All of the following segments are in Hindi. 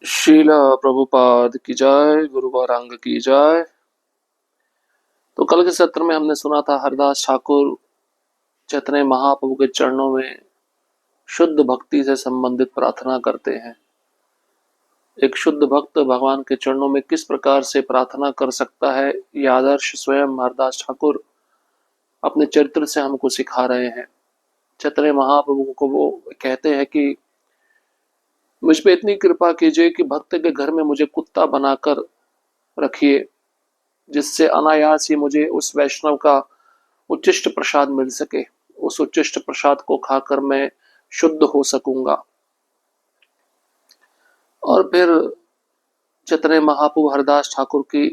शीला प्रभुपाद की जय, गुरु गौरांग की जय। तो कल के सत्र में हमने सुना था हरदास ठाकुर चैतन्य महाप्रभु के चरणों में शुद्ध भक्ति से संबंधित प्रार्थना करते हैं। एक शुद्ध भक्त भगवान के चरणों में किस प्रकार से प्रार्थना कर सकता है, ये आदर्श स्वयं हरदास ठाकुर अपने चरित्र से हमको सिखा रहे हैं। चैतन्य महाप्रभु को वो कहते हैं कि मुझ पे इतनी कृपा कीजिए कि भक्त के घर में मुझे कुत्ता बनाकर रखिए, जिससे अनायास ही मुझे उस वैष्णव का उच्चिष्ट प्रसाद मिल सके, उस उच्चिष्ट प्रसाद को खाकर मैं शुद्ध हो सकूंगा। और फिर चैतन्य महाप्रभु हरदास ठाकुर की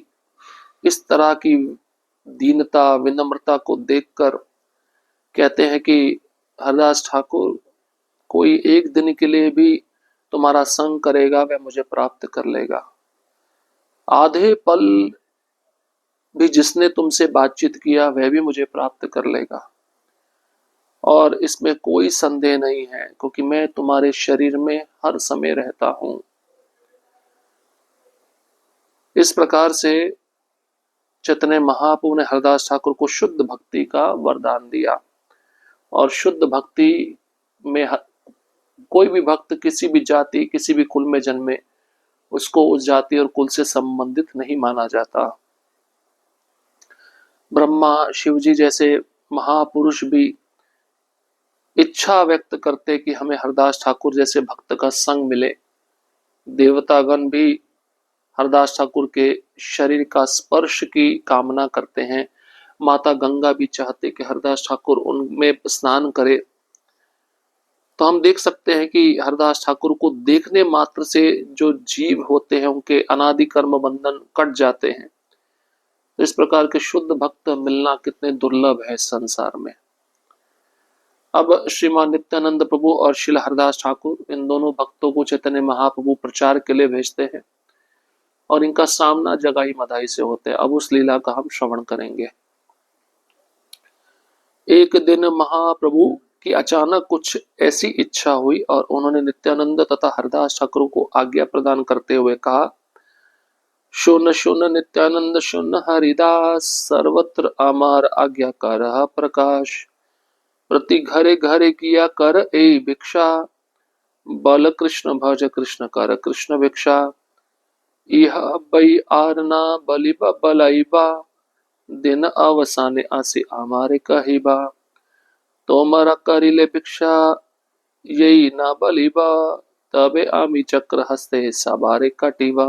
इस तरह की दीनता विनम्रता को देखकर कहते हैं कि हरदास ठाकुर, कोई एक दिन के लिए भी तुम्हारा संग करेगा वह मुझे प्राप्त कर लेगा। आधे पल भी जिसने तुमसे बातचीत किया वह भी मुझे प्राप्त कर लेगा, और इसमें कोई संदेह नहीं है, क्योंकि मैं तुम्हारे शरीर में हर समय रहता हूं। इस प्रकार से चैतन्य महाप्रभु ने हरदास ठाकुर को शुद्ध भक्ति का वरदान दिया। और शुद्ध भक्ति में कोई भी भक्त किसी भी जाति किसी भी कुल में जन्मे, उसको उस जाति और कुल से संबंधित नहीं माना जाता। ब्रह्मा शिव जी जैसे महापुरुष भी इच्छा व्यक्त करते कि हमें हरदास ठाकुर जैसे भक्त का संग मिले। देवतागण भी हरदास ठाकुर के शरीर का स्पर्श की कामना करते हैं। माता गंगा भी चाहते कि हरदास ठाकुर उनमें स्नान करे। तो हम देख सकते हैं कि हरदास ठाकुर को देखने मात्र से जो जीव होते हैं उनके अनादि कर्म बंधन कट जाते हैं। तो इस प्रकार के शुद्ध भक्त मिलना कितने दुर्लभ है संसार में। अब श्रीमान नित्यानंद प्रभु और श्रील हरदास ठाकुर इन दोनों भक्तों को चैतन्य महाप्रभु प्रचार के लिए भेजते हैं, और इनका सामना जगाई मदाई से होता है। अब उस लीला का हम श्रवण करेंगे। एक दिन महाप्रभु की अचानक कुछ ऐसी इच्छा हुई और उन्होंने नित्यानंद तथा हरदास ठाकुर को आज्ञा प्रदान करते हुए कहा, शून्य शून्य नित्यानंद शून्य हरिदास, सर्वत्र अमार आज्ञाकार प्रकाश, प्रति घरे घरे किया कर ए भिक्षा, बल कृष्ण भज कृष्ण कर कृष्ण भिक्षा, यह बई आरना बलिबा बलाइबा, दिन अवसाने आसे आमारे कहिबा, तोमरा करिले भिक्षा यही ना बलिबा, तबे आमी चक्र हस्ते सबारे कटिबा।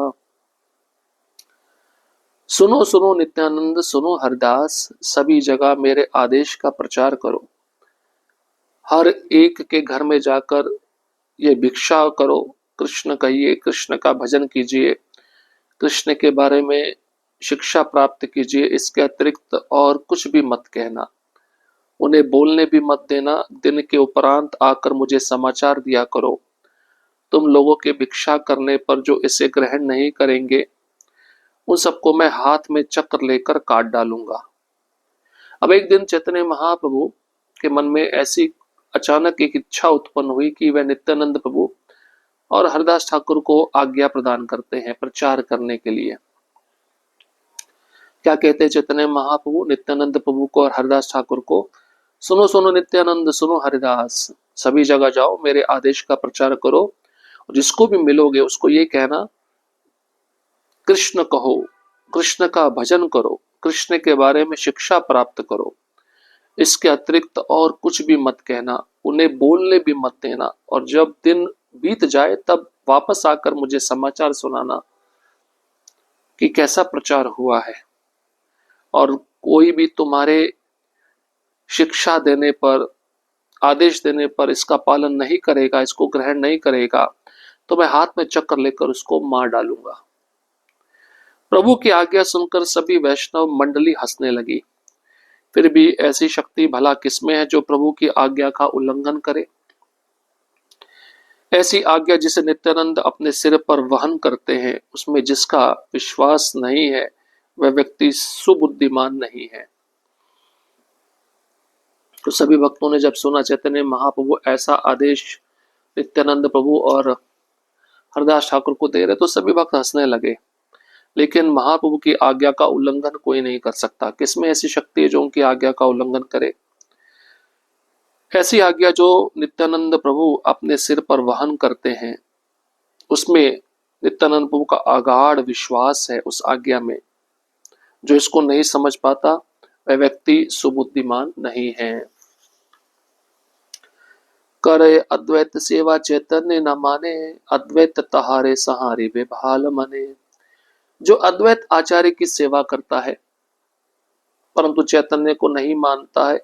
सुनो सुनो नित्यानंद, सुनो हरदास, सभी जगह मेरे आदेश का प्रचार करो। हर एक के घर में जाकर ये भिक्षा करो, कृष्ण कहिए, कृष्ण का भजन कीजिए, कृष्ण के बारे में शिक्षा प्राप्त कीजिए। इसके अतिरिक्त और कुछ भी मत कहना, उन्हें बोलने भी मत देना। दिन के उपरांत आकर मुझे समाचार दिया करो। तुम लोगों के भिक्षा करने पर जो इसे ग्रहण नहीं करेंगे, उन सबको मैं हाथ में चक्र लेकर काट डालूंगा। अब एक दिन चैतन्य महाप्रभु के मन में ऐसी अचानक एक इच्छा उत्पन्न हुई कि वह नित्यानंद प्रभु और हरदास ठाकुर को आज्ञा प्रदान करते हैं प्रचार करने के लिए। क्या कहते हैं चैतन्य महाप्रभु नित्यानंद प्रभु को और हरदास ठाकुर को, सुनो सुनो नित्यानंद, सुनो हरिदास, सभी जगह जाओ, मेरे आदेश का प्रचार करो। जिसको भी मिलोगे उसको ये कहना, कृष्ण कहो, कृष्ण का भजन करो, कृष्ण के बारे में शिक्षा प्राप्त करो। इसके अतिरिक्त और कुछ भी मत कहना, उन्हें बोलने भी मत देना। और जब दिन बीत जाए तब वापस आकर मुझे समाचार सुनाना कि कैसा प्रचार हुआ है। और कोई भी तुम्हारे शिक्षा देने पर, आदेश देने पर इसका पालन नहीं करेगा, इसको ग्रहण नहीं करेगा, तो मैं हाथ में चक्र लेकर उसको मार डालूंगा। प्रभु की आज्ञा सुनकर सभी वैष्णव मंडली हंसने लगी। फिर भी ऐसी शक्ति भला किसमें है जो प्रभु की आज्ञा का उल्लंघन करे। ऐसी आज्ञा जिसे नित्यानंद अपने सिर पर वहन करते हैं, उसमें जिसका विश्वास नहीं है वह व्यक्ति सुबुद्धिमान नहीं है। तो सभी भक्तों ने जब सुना चैतन्य महाप्रभु ऐसा आदेश नित्यानंद प्रभु और हरदास ठाकुर को दे रहे तो सभी भक्त हंसने लगे। लेकिन महाप्रभु की आज्ञा का उल्लंघन कोई नहीं कर सकता। किसमें ऐसी शक्ति है जो उनकी आज्ञा का उल्लंघन करे? ऐसी आज्ञा जो नित्यानंद प्रभु अपने सिर पर वहन करते हैं, उसमें नित्यानंद प्रभु का अगाध विश्वास है उस आज्ञा में। जो इसको नहीं समझ पाता वह व्यक्ति सुबुद्धिमान नहीं है। करे अद्वैत सेवा चैतन्य न माने, अद्वैत तहारे सहारे बेभाल मने। जो अद्वैत आचार्य की सेवा करता है परंतु चैतन्य को नहीं मानता है,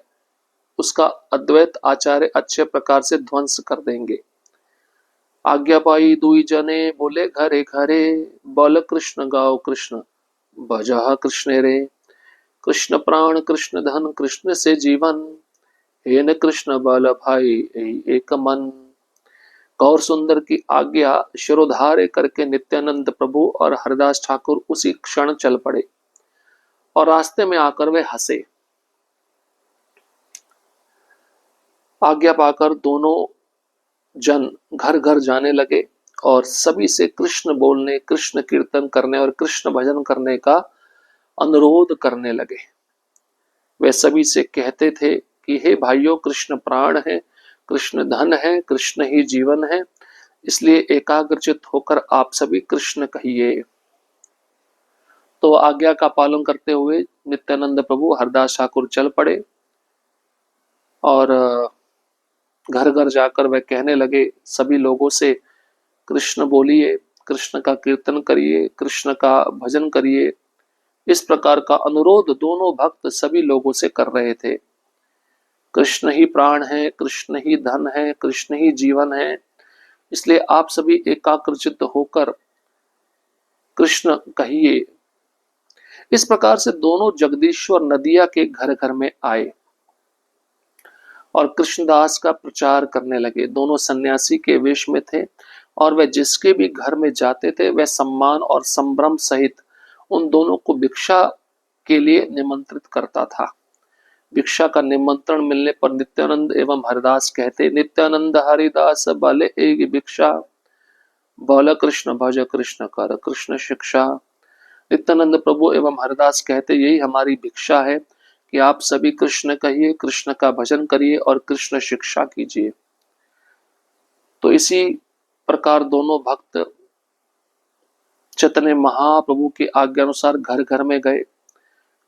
उसका अद्वैत आचार्य अच्छे प्रकार से ध्वंस कर देंगे। आज्ञा पाई दुई जने बोले घरे घरे, बोल कृष्ण गाओ कृष्ण भजह कृष्ण रे। कृष्ण प्राण कृष्ण धन कृष्ण से जीवन, हे न कृष्ण बल भाई यही एक मन। गौर सुंदर की आज्ञा शिरोधार्य करके नित्यानंद प्रभु और हरदास ठाकुर उसी क्षण चल पड़े और रास्ते में आकर वे हंसे। आज्ञा पाकर दोनों जन घर घर जाने लगे और सभी से कृष्ण बोलने, कृष्ण कीर्तन करने और कृष्ण भजन करने का अनुरोध करने लगे। वे सभी से कहते थे कि हे भाइयों, कृष्ण प्राण है, कृष्ण धन है, कृष्ण ही जीवन है, इसलिए एकाग्रचित होकर आप सभी कृष्ण कहिए। तो आज्ञा का पालन करते हुए नित्यानंद प्रभु हरदास ठाकुर चल पड़े और घर घर जाकर वह कहने लगे सभी लोगों से, कृष्ण बोलिए, कृष्ण का कीर्तन करिए, कृष्ण का भजन करिए। इस प्रकार का अनुरोध दोनों भक्त सभी लोगों से कर रहे थे। कृष्ण ही प्राण है, कृष्ण ही धन है, कृष्ण ही जीवन है, इसलिए आप सभी एकाग्रचित्त होकर कृष्ण कहिए। इस प्रकार से दोनों जगदीश्वर नदिया के घर घर में आए और कृष्णदास का प्रचार करने लगे। दोनों सन्यासी के वेश में थे और वह जिसके भी घर में जाते थे वह सम्मान और संभ्रम सहित उन दोनों को भिक्षा के लिए निमंत्रित करता था। भिक्षा का निमंत्रण मिलने पर नित्यानंद एवं हरिदास कहते, नित्यानंद हरिदास बाले एक भिक्षा, बोल कृष्ण भज कृष्ण कर कृष्ण शिक्षा। नित्यानंद प्रभु एवं हरिदास कहते, यही हमारी भिक्षा है कि आप सभी कृष्ण कहिए, कृष्ण का भजन करिए और कृष्ण शिक्षा कीजिए। तो इसी प्रकार दोनों भक्त चैतन्य महाप्रभु की आज्ञा अनुसार घर घर में गए,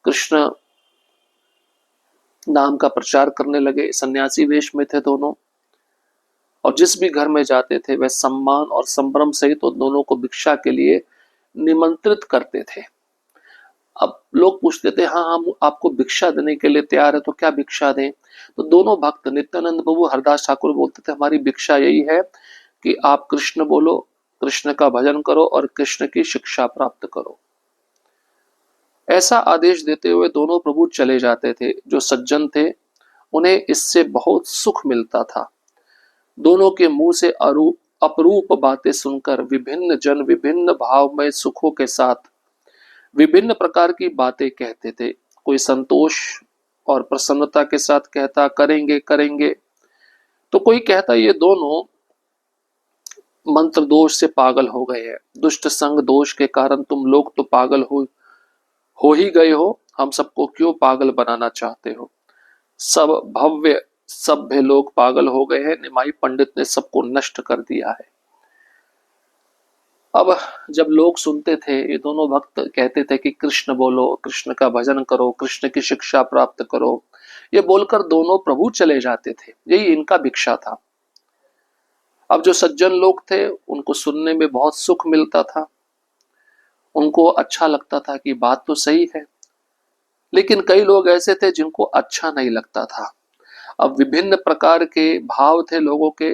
कृष्ण नाम का प्रचार करने लगे। सन्यासी वेश में थे दोनों और जिस भी घर में जाते थे वह सम्मान और संभ्रम सहित तो दोनों को भिक्षा के लिए निमंत्रित करते थे। अब लोग पूछते थे, हाँ हम आपको भिक्षा देने के लिए तैयार है, तो क्या भिक्षा दें? तो दोनों भक्त नित्यानंद प्रभु हरदास ठाकुर बोलते थे, हमारी भिक्षा यही है कि आप कृष्ण बोलो, कृष्ण का भजन करो और कृष्ण की शिक्षा प्राप्त करो। ऐसा आदेश देते हुए दोनों प्रभु चले जाते थे। जो सज्जन थे उन्हें इससे बहुत सुख मिलता था। दोनों के मुंह से अपरूप बातें सुनकर विभिन्न जन विभिन्न भाव में सुखों के साथ विभिन्न प्रकार की बातें कहते थे। कोई संतोष और प्रसन्नता के साथ कहता, करेंगे करेंगे। तो कोई कहता, ये दोनों मंत्र दोष से पागल हो गए हैं, दुष्ट संग दोष के कारण तुम लोग तो पागल हो ही गए हो, हम सबको क्यों पागल बनाना चाहते हो? सब भव्य सभ्य लोग पागल हो गए हैं, निमाई पंडित ने सबको नष्ट कर दिया है। अब जब लोग सुनते थे, ये दोनों भक्त कहते थे कि कृष्ण बोलो, कृष्ण का भजन करो, कृष्ण की शिक्षा प्राप्त करो, ये बोलकर दोनों प्रभु चले जाते थे। यही इनका भिक्षा था। अब जो सज्जन लोग थे उनको सुनने में बहुत सुख मिलता था, उनको अच्छा लगता था कि बात तो सही है। लेकिन कई लोग ऐसे थे जिनको अच्छा नहीं लगता था। अब विभिन्न प्रकार के भाव थे लोगों के,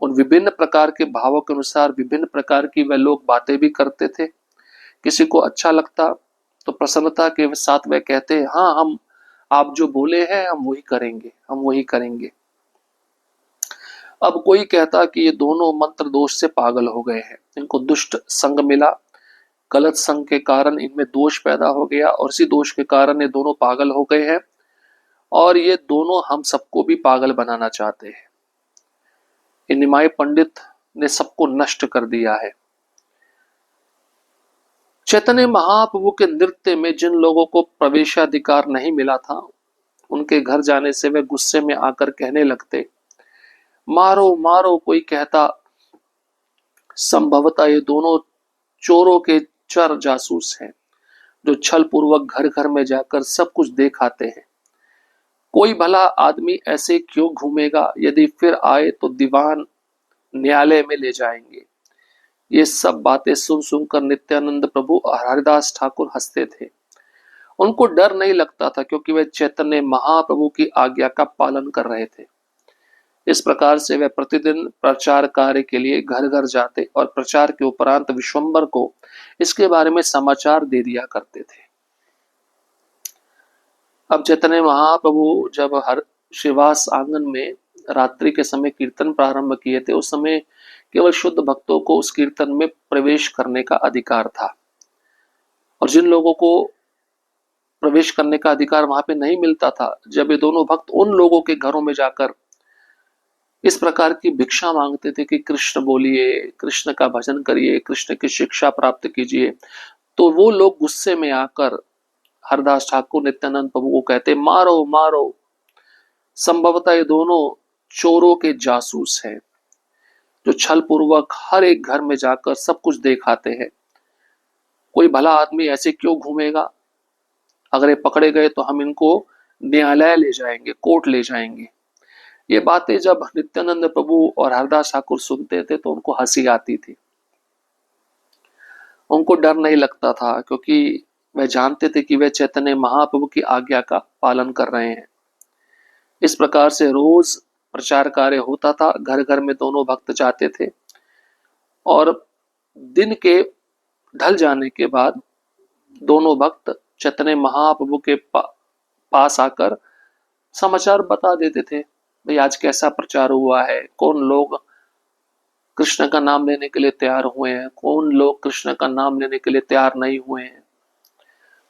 उन विभिन्न प्रकार के भावों के अनुसार विभिन्न प्रकार की वह लोग बातें भी करते थे। किसी को अच्छा लगता तो प्रसन्नता के साथ वह कहते हैं, हाँ हम आप जो बोले हैं हम वही करेंगे, हम वही करेंगे। अब कोई कहता कि ये दोनों मंत्र दोष से पागल हो गए हैं, इनको दुष्ट संग मिला, गलत संग के कारण इनमें दोष पैदा हो गया और इसी दोष के कारण ये दोनों पागल हो गए हैं और ये दोनों हम सबको भी पागल बनाना चाहते हैं। ये निमाय पंडित ने सबको नष्ट कर दिया है। चैतन्य महाप्रभु के नृत्य में जिन लोगों को प्रवेशाधिकार नहीं मिला था, उनके घर जाने से वे गुस्से में आकर कहने लगते, मारो मारो। कोई कहता, संभवतः ये दोनों चोरों के चर जासूस हैं, जो छल पूर्वक घर घर में जाकर सब कुछ देख आते हैं। कोई भला आदमी ऐसे क्यों घूमेगा? यदि फिर आए तो दीवान न्यायालय में ले जाएंगे। ये सब बातें सुन सुनकर नित्यानंद प्रभु और हरिदास ठाकुर हंसते थे। उनको डर नहीं लगता था, क्योंकि वे चैतन्य महाप्रभु की आज्ञा का पालन कर रहे थे। इस प्रकार से वे प्रतिदिन प्रचार कार्य के लिए घर घर जाते और प्रचार के उपरांत विश्वम्बर को इसके बारे में समाचार दे दिया करते थे। अब चैतन्य महाप्रभु जब हर श्रीवास आंगन में रात्रि के समय कीर्तन प्रारंभ किए थे, उस समय केवल शुद्ध भक्तों को उस कीर्तन में प्रवेश करने का अधिकार था, और जिन लोगों को प्रवेश करने का अधिकार वहां पे नहीं मिलता था, जब ये दोनों भक्त उन लोगों के घरों में जाकर इस प्रकार की भिक्षा मांगते थे कि कृष्ण बोलिए, कृष्ण का भजन करिए, कृष्ण की शिक्षा प्राप्त कीजिए, तो वो लोग गुस्से में आकर हरदास ठाकुर नित्यानंद प्रभु को कहते, मारो मारो। संभवतः ये दोनों चोरों के जासूस हैं, जो छल पूर्वक हर एक घर में जाकर सब कुछ दिखाते हैं। कोई भला आदमी ऐसे क्यों घूमेगा? अगर ये पकड़े गए तो हम इनको न्यायालय ले जाएंगे, कोर्ट ले जाएंगे। ये बातें जब नित्यानंद प्रभु और हरदास ठाकुर सुनते थे तो उनको हंसी आती थी। उनको डर नहीं लगता था, क्योंकि वे जानते थे कि वे चैतन्य महाप्रभु की आज्ञा का पालन कर रहे हैं। इस प्रकार से रोज प्रचार कार्य होता था, घर घर में दोनों भक्त जाते थे, और दिन के ढल जाने के बाद दोनों भक्त चैतन्य महाप्रभु के पास आकर समाचार बता देते थे, भाई आज कैसा प्रचार हुआ है, कौन लोग कृष्ण का नाम लेने के लिए तैयार हुए हैं, कौन लोग कृष्ण का नाम लेने के लिए तैयार नहीं हुए हैं।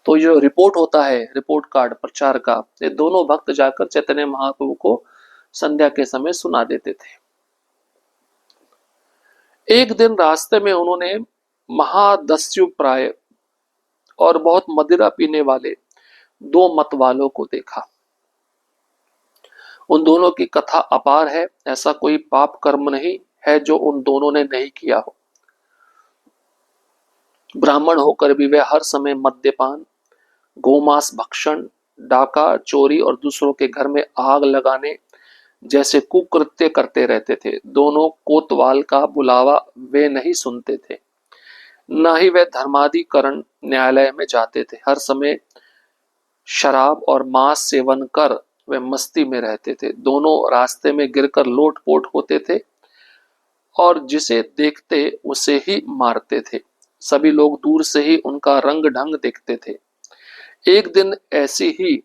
तो जो रिपोर्ट होता है, रिपोर्ट कार्ड प्रचार का, ये दोनों भक्त जाकर चैतन्य महाप्रभु को संध्या के समय सुना देते थे। एक दिन रास्ते में उन्होंने महादस्युप्राय और बहुत मदिरा पीने वाले दो मतवालों को देखा। उन दोनों की कथा अपार है, ऐसा कोई पाप कर्म नहीं है जो उन दोनों ने नहीं किया हो। ब्राह्मण होकर भी वे हर समय मद्यपान, गोमांस भक्षण, डाका, चोरी और दूसरों के घर में आग लगाने जैसे कुकृत्य करते रहते थे। दोनों कोतवाल का बुलावा वे नहीं सुनते थे, न ही वे धर्माधिकरण न्यायालय में जाते थे। हर समय शराब और मांस सेवन कर वे मस्ती में रहते थे। दोनों रास्ते में गिरकर लोटपोट होते थे और जिसे देखते उसे ही मारते थे। सभी लोग दूर से ही उनका रंग ढंग देखते थे। एक दिन ऐसी ही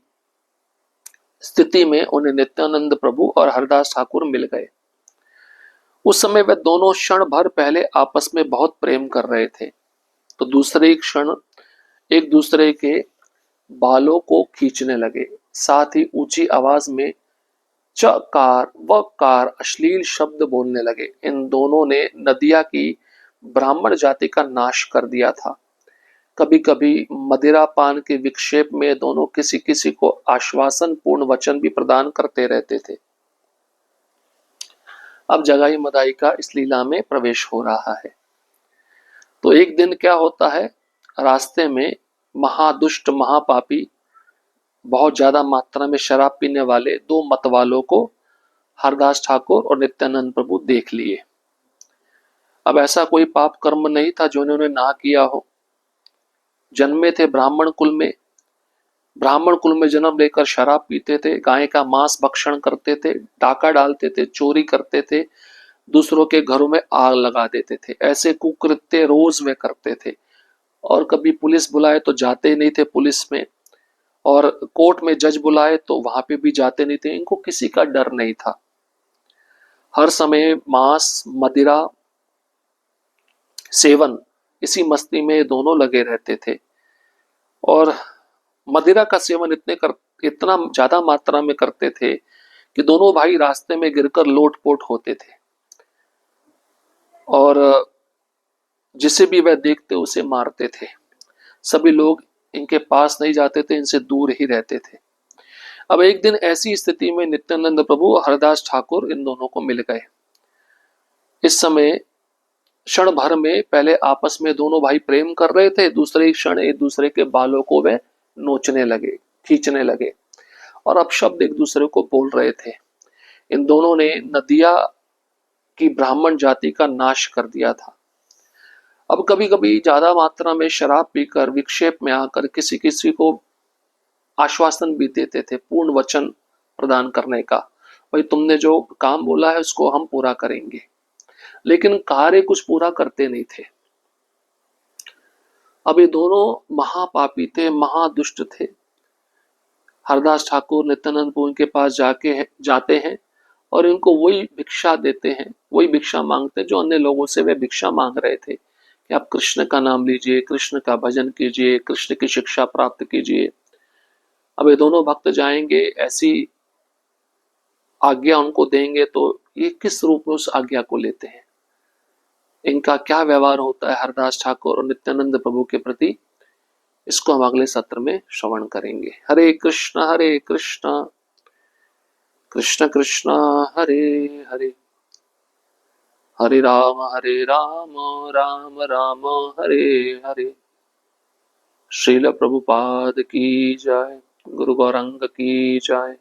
स्थिति में उन्हें नित्यानंद प्रभु और हरदास ठाकुर मिल गए। उस समय वे दोनों क्षण भर पहले आपस में बहुत प्रेम कर रहे थे, तो दूसरे क्षण एक दूसरे के बालों को खींचने लगे। साथ ही ऊंची आवाज में चकार वकार अश्लील शब्द बोलने लगे। इन दोनों ने नदिया की ब्राह्मण जाति का नाश कर दिया था। कभी कभी मदिरा पान के विक्षेप में दोनों किसी किसी को आश्वासन पूर्ण वचन भी प्रदान करते रहते थे। अब जगाई मदाई का इस लीला में प्रवेश हो रहा है। तो एक दिन क्या होता है, रास्ते में महादुष्ट महापापी बहुत ज्यादा मात्रा में शराब पीने वाले दो मतवालों को हरदास ठाकुर और नित्यानंद प्रभु देख लिए। अब ऐसा कोई पाप कर्म नहीं था जो इन्होंने ना किया हो। जन्मे थे ब्राह्मण कुल में, ब्राह्मण कुल में जन्म लेकर शराब पीते थे, गाय का मांस भक्षण करते थे, डाका डालते थे, चोरी करते थे, दूसरों के घरों में आग लगा देते थे। ऐसे कुकृत्य रोज वे करते थे, और कभी पुलिस बुलाए तो जाते नहीं थे पुलिस में, और कोर्ट में जज बुलाए तो वहां पे भी जाते नहीं थे। इनको किसी का डर नहीं था। हर समय मांस मदिरा सेवन, इसी मस्ती में दोनों लगे रहते थे, और मदिरा का सेवन इतना ज्यादा मात्रा में करते थे कि दोनों भाई रास्ते में गिरकर लोटपोट होते थे। और जिसे भी वह देखते उसे मारते थे। सभी लोग इनके पास नहीं जाते थे, इनसे दूर ही रहते थे। अब एक दिन ऐसी स्थिति में नित्यानंद प्रभु और हरदास ठाकुर इन दोनों को मिल गए। इस समय क्षण भर में पहले आपस में दोनों भाई प्रेम कर रहे थे, दूसरे ही क्षण एक दूसरे के बालों को वे नोचने लगे, खींचने लगे और अपशब्द एक दूसरे को बोल रहे थे। इन दोनों ने नदिया की ब्राह्मण जाति का नाश कर दिया था। अब कभी कभी ज्यादा मात्रा में शराब पीकर विक्षेप में आकर किसी किसी को आश्वासन भी देते थे, पूर्ण वचन प्रदान करने का, भाई तुमने जो काम बोला है उसको हम पूरा करेंगे, लेकिन कार्य कुछ पूरा करते नहीं थे। अब ये दोनों महापापी थे, महादुष्ट थे। हरदास ठाकुर नित्यानंद प्रभु के पास जाते हैं और इनको वही भिक्षा देते हैं, वही भिक्षा मांगते हैं जो अन्य लोगों से वे भिक्षा मांग रहे थे कि आप कृष्ण का नाम लीजिए, कृष्ण का भजन कीजिए, कृष्ण की शिक्षा प्राप्त कीजिए। अब ये दोनों भक्त जाएंगे, ऐसी आज्ञा उनको देंगे तो ये किस रूप में उस आज्ञा को लेते हैं, इनका क्या व्यवहार होता है हरदास ठाकुर और नित्यानंद प्रभु के प्रति, इसको हम अगले सत्र में श्रवण करेंगे। हरे कृष्ण कृष्ण कृष्ण हरे हरे, हरे राम राम राम हरे हरे। श्रील प्रभुपाद की जय, गुरु गौरंग की जय।